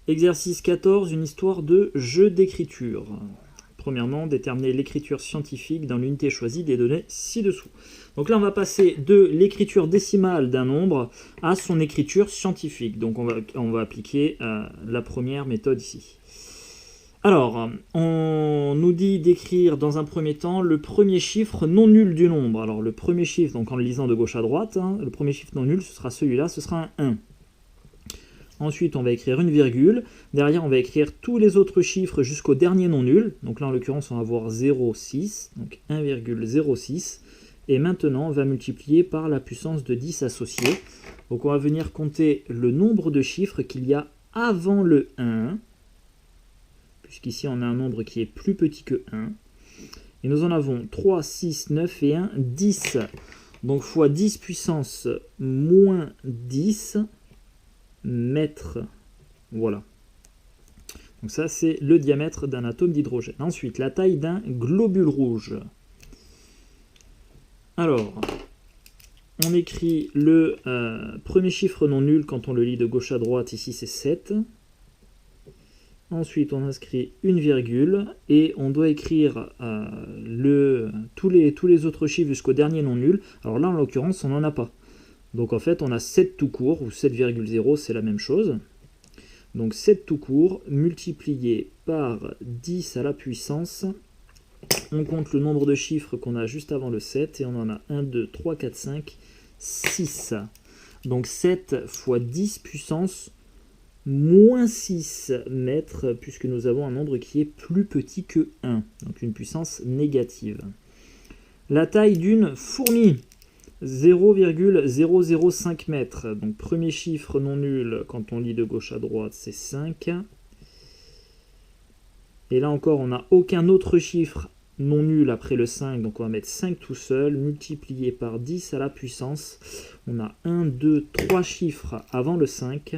Exercice 14, une histoire de jeu d'écriture. Premièrement, déterminer l'écriture scientifique dans l'unité choisie des données ci-dessous. Donc là, on va passer de l'écriture décimale d'un nombre à son écriture scientifique. Donc on va appliquer la première méthode ici. Alors, on nous dit d'écrire dans un premier temps le premier chiffre non nul du nombre. Alors le premier chiffre, donc en le lisant de gauche à droite, le premier chiffre non nul, ce sera celui-là, ce sera un 1. Ensuite, on va écrire une virgule. Derrière, on va écrire tous les autres chiffres jusqu'au dernier non nul. Donc là, en l'occurrence, on va avoir 0,6, donc 1,06. Et maintenant, on va multiplier par la puissance de 10 associée. Donc on va venir compter le nombre de chiffres qu'il y a avant le 1. Puisqu'ici, on a un nombre qui est plus petit que 1. Et nous en avons 3, 6, 9 et 1, 10. Donc fois 10 puissance moins 10 mètres. Voilà. Donc ça, c'est le diamètre d'un atome d'hydrogène. Ensuite, la taille d'un globule rouge. Alors, on écrit le premier chiffre non nul quand on le lit de gauche à droite. Ici, c'est 7. Ensuite, on inscrit une virgule et on doit écrire tous les autres chiffres jusqu'au dernier non nul. Alors là, en l'occurrence, on n'en a pas. Donc en fait, on a 7 tout court, ou 7,0, c'est la même chose. Donc 7 tout court, multiplié par 10 à la puissance. On compte le nombre de chiffres qu'on a juste avant le 7, et on en a 1, 2, 3, 4, 5, 6. Donc 7 fois 10 puissance moins 6 mètres, puisque nous avons un nombre qui est plus petit que 1, donc une puissance négative. La taille d'une fourmi, 0,005 mètres. Donc premier chiffre non nul, quand on lit de gauche à droite, c'est 5. Et là encore, on n'a aucun autre chiffre non nul après le 5, donc on va mettre 5 tout seul, multiplié par 10 à la puissance. On a 1, 2, 3 chiffres avant le 5.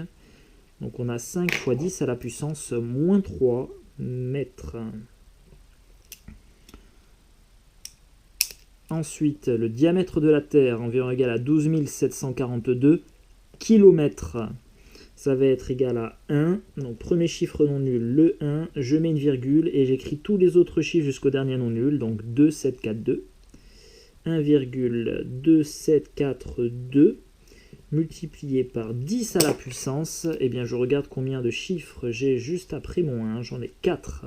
Donc on a 5 fois 10 à la puissance moins 3 mètres. Ensuite, le diamètre de la Terre, environ égal à 12 742 km. Ça va être égal à 1. Donc premier chiffre non nul, le 1. Je mets une virgule et j'écris tous les autres chiffres jusqu'au dernier non nul. Donc 2, 7, 4, 2. 1,2742 multiplié par 10 à la puissance. Eh bien, je regarde combien de chiffres j'ai juste après mon 1. J'en ai 4.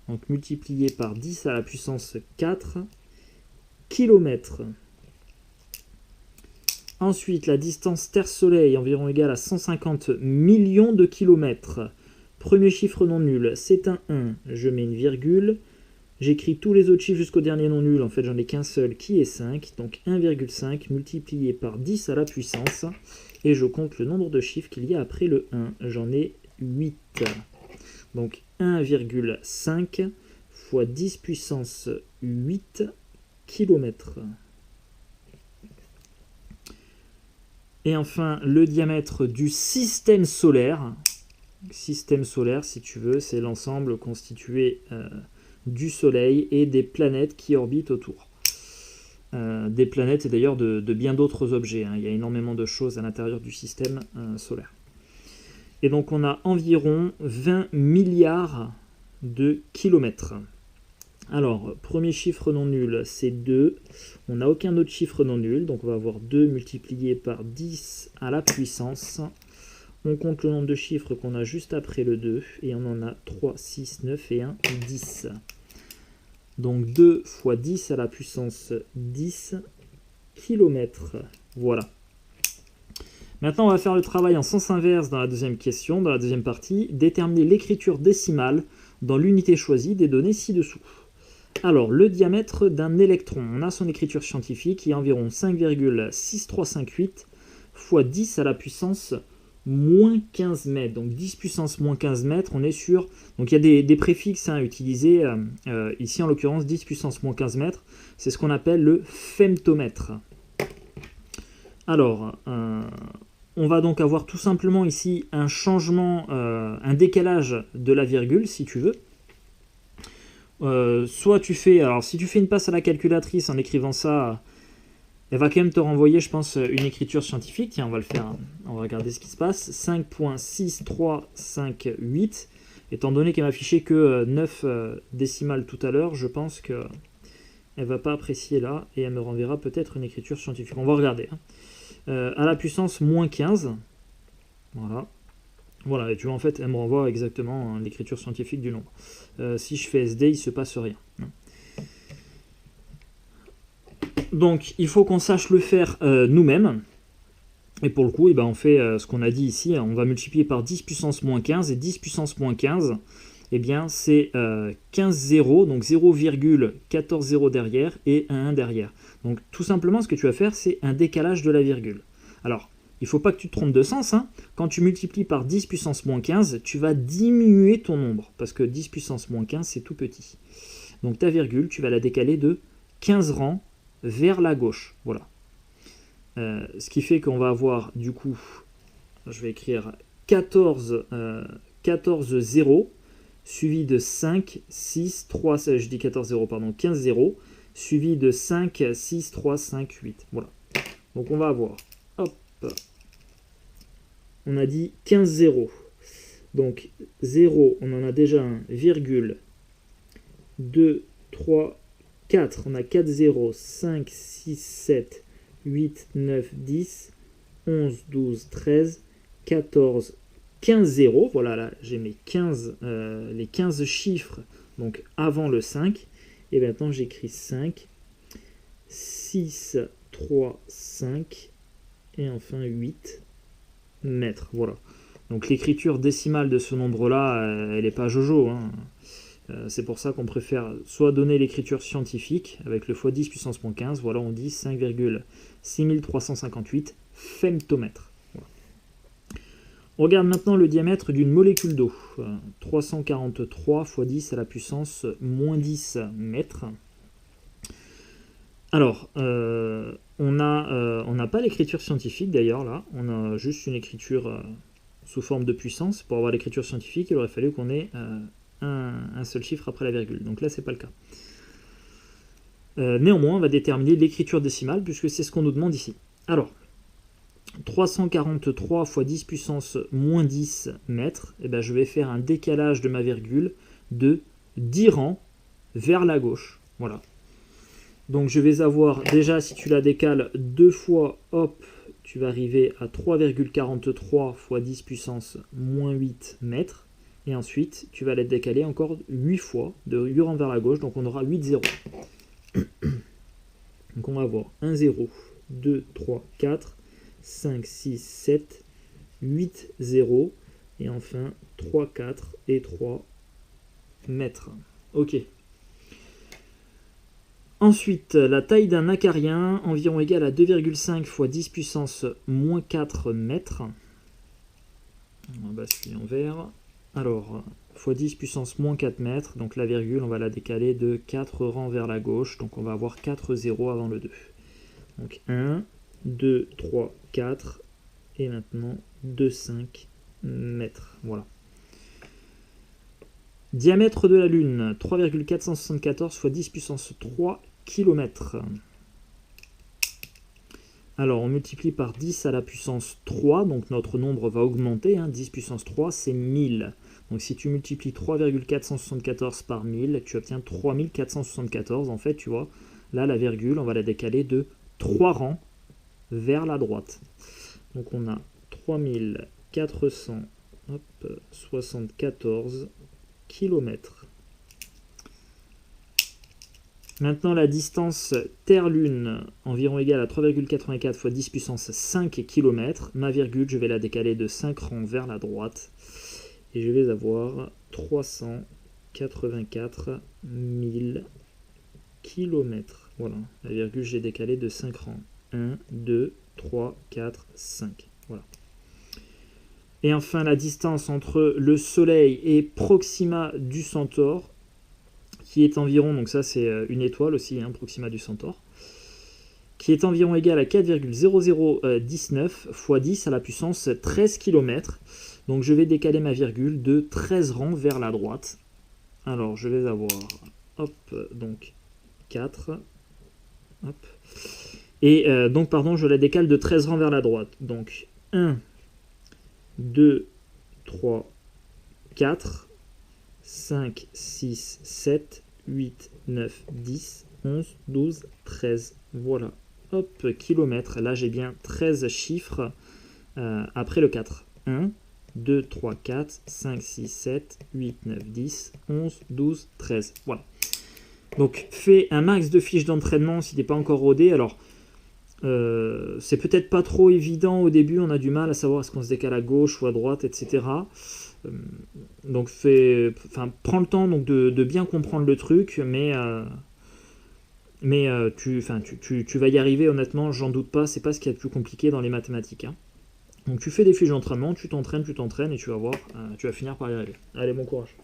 Donc multiplié par 10 à la puissance 4. Kilomètres. Ensuite, la distance Terre-Soleil, environ égale à 150 millions de kilomètres. Premier chiffre non nul, c'est un 1. Je mets une virgule. J'écris tous les autres chiffres jusqu'au dernier non nul. En fait, j'en ai qu'un seul qui est 5. Donc 1,5 multiplié par 10 à la puissance. Et je compte le nombre de chiffres qu'il y a après le 1. J'en ai 8. Donc 1,5 fois 10 puissance 8 kilomètres. Et enfin, le diamètre du système solaire. Système solaire, si tu veux, c'est l'ensemble constitué du Soleil et des planètes qui orbitent autour. Des planètes et d'ailleurs de bien d'autres objets. Il y a énormément de choses à l'intérieur du système solaire. Et donc on a environ 20 milliards de kilomètres. Alors, premier chiffre non nul, c'est 2. On n'a aucun autre chiffre non nul, donc on va avoir 2 multiplié par 10 à la puissance. On compte le nombre de chiffres qu'on a juste après le 2, et on en a 3, 6, 9 et 1, 10. Donc 2 fois 10 à la puissance 10 kilomètres. Voilà. Maintenant, on va faire le travail en sens inverse dans la deuxième question, dans la deuxième partie. Déterminer l'écriture décimale dans l'unité choisie des données ci-dessous. Alors, le diamètre d'un électron, on a son écriture scientifique qui est environ 5,6358 fois 10 à la puissance moins 15 mètres. Donc 10 puissance moins 15 mètres, on est sur... Donc il y a des préfixes utilisés, ici en l'occurrence 10 puissance moins 15 mètres, c'est ce qu'on appelle le femtomètre. Alors, on va donc avoir tout simplement ici un changement, un décalage de la virgule, si tu veux. Soit tu fais, alors si tu fais une passe à la calculatrice en écrivant ça elle va quand même te renvoyer, je pense, une écriture scientifique. Tiens, on va le faire, on va regarder ce qui se passe. 5.6358. Étant donné qu'elle m'a affiché que 9 décimales tout à l'heure, je pense qu'elle ne va pas apprécier là et elle me renverra peut-être une écriture scientifique. On va regarder. À la puissance moins 15. Voilà. Voilà, et tu vois, en fait, elle me renvoie exactement l'écriture scientifique du nombre. Si je fais SD, il ne se passe rien. Donc, il faut qu'on sache le faire nous-mêmes. Et pour le coup, on fait ce qu'on a dit ici. On va multiplier par 10 puissance moins 15. Et 10 puissance moins 15, c'est 15 zéros, donc 0,14 zéros derrière et un 1 derrière. Donc, tout simplement, ce que tu vas faire, c'est un décalage de la virgule. Alors, il ne faut pas que tu te trompes de sens. Quand tu multiplies par 10 puissance moins 15, tu vas diminuer ton nombre. Parce que 10 puissance moins 15, c'est tout petit. Donc, ta virgule, tu vas la décaler de 15 rangs vers la gauche. Voilà. Ce qui fait qu'on va avoir, du coup, je vais écrire 14 0, suivi de 5, 6, 3, je dis 14 0, pardon, 15 0, suivi de 5, 6, 3, 5, 8. Voilà. Donc on va avoir, hop, on a dit 15 0. Donc 0, on en a déjà un, virgule, 2, 3, 4, on a 4 0, 5, 6, 7, 8, 9, 10, 11, 12, 13, 14, 15 0. Voilà, là, j'ai mes 15, les 15 chiffres donc avant le 5. Et maintenant, j'écris 5, 6, 3, 5, et enfin 8 mètres. Voilà. Donc l'écriture décimale de ce nombre-là, elle n'est pas jojo. C'est pour ça qu'on préfère soit donner l'écriture scientifique avec le x10 puissance moins 15, voilà, on dit 5,6358 femtomètres. Voilà. On regarde maintenant le diamètre d'une molécule d'eau. 343 x 10 à la puissance moins 10 mètres. Alors, on n'a pas l'écriture scientifique d'ailleurs là, on a juste une écriture sous forme de puissance. Pour avoir l'écriture scientifique, il aurait fallu qu'on ait un seul chiffre après la virgule. Donc là, c'est pas le cas. Néanmoins, on va déterminer l'écriture décimale puisque c'est ce qu'on nous demande ici. Alors, 343 x 10 puissance moins 10 mètres, je vais faire un décalage de ma virgule de 10 rangs vers la gauche. Voilà. Donc je vais avoir, déjà si tu la décales deux fois, hop, tu vas arriver à 3,43 x 10 puissance moins 8 mètres. Et ensuite, tu vas la décaler encore 8 fois, de 8 rangs vers la gauche, donc on aura 8 zéros. Donc on va avoir 1 0, 2, 3, 4, 5, 6, 7, 8 0, et enfin 3, 4 et 3 mètres. Ok. Ensuite, la taille d'un acarien, environ égale à 2,5 x 10 puissance moins 4 mètres. On va basculer en vert. Alors, x 10 puissance moins 4 mètres, donc la virgule, on va la décaler de 4 rangs vers la gauche, donc on va avoir 4 zéros avant le 2. Donc 1, 2, 3, 4, et maintenant 2, 5 mètres. Voilà. Diamètre de la Lune, 3,474 x 10 puissance 3 km. Alors, on multiplie par 10 à la puissance 3, donc notre nombre va augmenter. 10 puissance 3, c'est 1000. Donc, si tu multiplies 3,474 par 1000, tu obtiens 3474. En fait, tu vois, là, la virgule, on va la décaler de 3 rangs vers la droite. Donc, on a 3474 km. Maintenant, la distance Terre-Lune, environ égale à 3,84 x 10 puissance 5 km. Ma virgule, je vais la décaler de 5 rangs vers la droite. Et je vais avoir 384 000 km. Voilà, la virgule, j'ai décalé de 5 rangs. 1, 2, 3, 4, 5. Voilà. Et enfin, la distance entre le Soleil et Proxima du Centaure, qui est environ, donc ça c'est une étoile aussi, Proxima du Centaure, qui est environ égal à 4,0019 x 10 à la puissance 13 km. Donc je vais décaler ma virgule de 13 rangs vers la droite. Alors je vais avoir, hop, donc 4, hop, Et donc, pardon, je la décale de 13 rangs vers la droite. Donc, 1, 2, 3, 4, 5, 6, 7, 8, 9, 10, 11, 12, 13. Voilà. Hop, kilomètres. Là, j'ai bien 13 chiffres après le 4. 1, 2, 3, 4, 5, 6, 7, 8, 9, 10, 11, 12, 13. Voilà. Donc, fais un max de fiches d'entraînement si tu n'es pas encore rodé. Alors, c'est peut-être pas trop évident au début, on a du mal à savoir est-ce qu'on se décale à gauche ou à droite, etc. Donc prends le temps donc, de bien comprendre le truc, mais tu vas y arriver, honnêtement, j'en doute pas, c'est pas ce qu'il y a de plus compliqué dans les mathématiques. Hein. Donc tu fais des fiches d'entraînement, tu t'entraînes, et tu vas voir, tu vas finir par y arriver. Allez, bon courage.